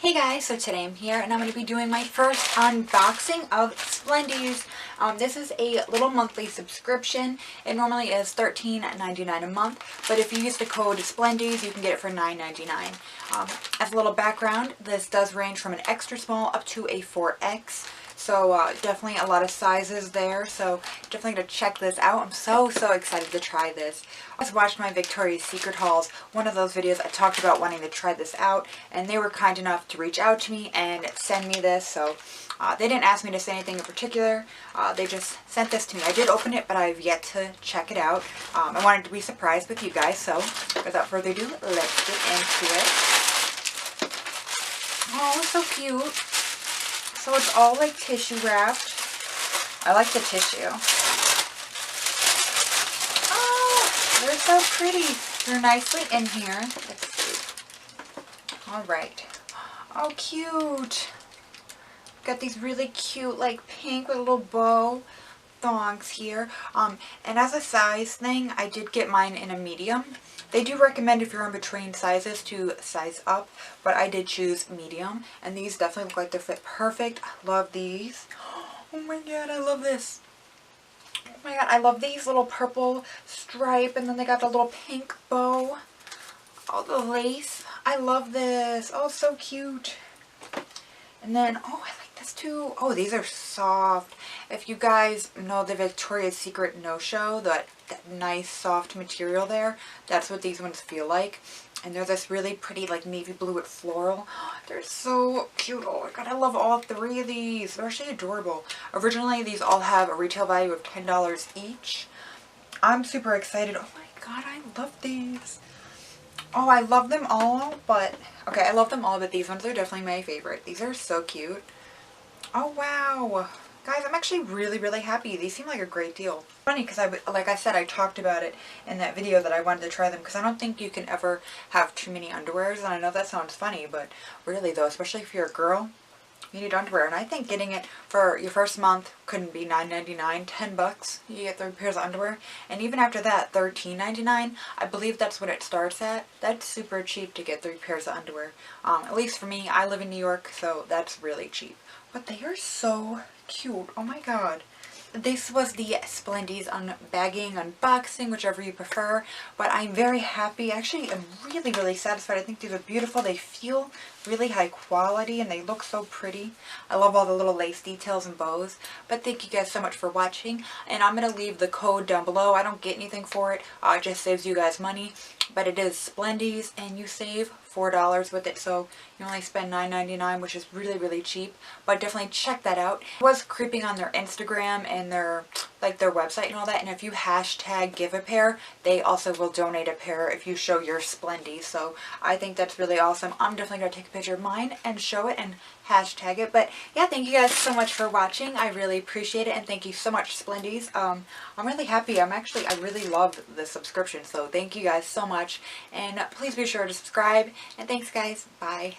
Hey guys, so today I'm here and I'm going to be doing my first unboxing of Splendies. This is a little monthly subscription. It normally is $13.99 a month, but if you use the code Splendies, you can get it for $9.99. As a little background, this does range from an extra small up to a 4X. So definitely a lot of sizes there, so definitely going to check this out. I'm so excited to try this. I just watched my Victoria's Secret hauls. One of those videos I talked about wanting to try this out, and they were kind enough to reach out to me and send me this. So they didn't ask me to say anything in particular. They just sent this to me. I did open it, but I've yet to check it out. I wanted to be surprised with you guys, so without further ado, let's get into it. Oh, it's so cute. So it's all like tissue wrapped. I like the tissue. Oh, they're so pretty. They're nicely in here. Let's see. Alright. Oh, cute. Got these really cute, like pink with a little bow thongs here. And as a size thing, I did get mine in a medium. They do recommend if you're in between sizes to size up, but I did choose medium, and these definitely look like they fit perfect. I love these. Oh my god, I love this. Oh my god, I love these little purple stripe, and then they got the little pink bow. Oh, the lace. I love this. Oh, so cute. And then, oh, I like this too. Oh, these are soft. If you guys know the Victoria's Secret no-show, that nice soft material there, that's what these ones feel like. And they're this really pretty like navy blue with floral. They're so cute. Oh my god, I love all three of these. They're actually adorable. Originally, these all have a retail value of $10 each. I'm super excited. Oh my god, I love these. Oh, I love them all, but okay, I love them all, but these ones are definitely my favorite. These are so cute. Oh wow. Guys, I'm actually really happy. These seem like a great deal. Funny because like I said, I talked about it in that video that I wanted to try them because I don't think you can ever have too many underwears, and I know that sounds funny, but really though, especially if you're a girl, you need underwear. And I think getting it for your first month couldn't be $9.99, $10. You get 3 pairs of underwear, and even after that, $13.99. I believe that's what it starts at. That's super cheap to get 3 pairs of underwear. At least for me, I live in New York, so that's really cheap. But they are so cute. Oh my god. This was the Splendies Unbagging, unboxing, whichever you prefer. But I'm very happy. Actually, I'm really satisfied. I think these are beautiful. They feel really high quality and they look so pretty. I love all the little lace details and bows. But thank you guys so much for watching. And I'm going to leave the code down below. I don't get anything for it. It just saves you guys money. But it is Splendies and you save $4 with it, so you only spend $9.99, which is really cheap. But definitely check that out. I was creeping on their Instagram and their website and all that, and if you hashtag give a pair, they also will donate a pair if you show your Splendies. So I think that's really awesome. I'm definitely going to take a picture of mine and show it and hashtag it. But yeah, thank you guys so much for watching. I really appreciate it, and thank you so much, Splendies. I'm really happy. I really love the subscription, so thank you guys so much. And please be sure to subscribe. And thanks guys. Bye.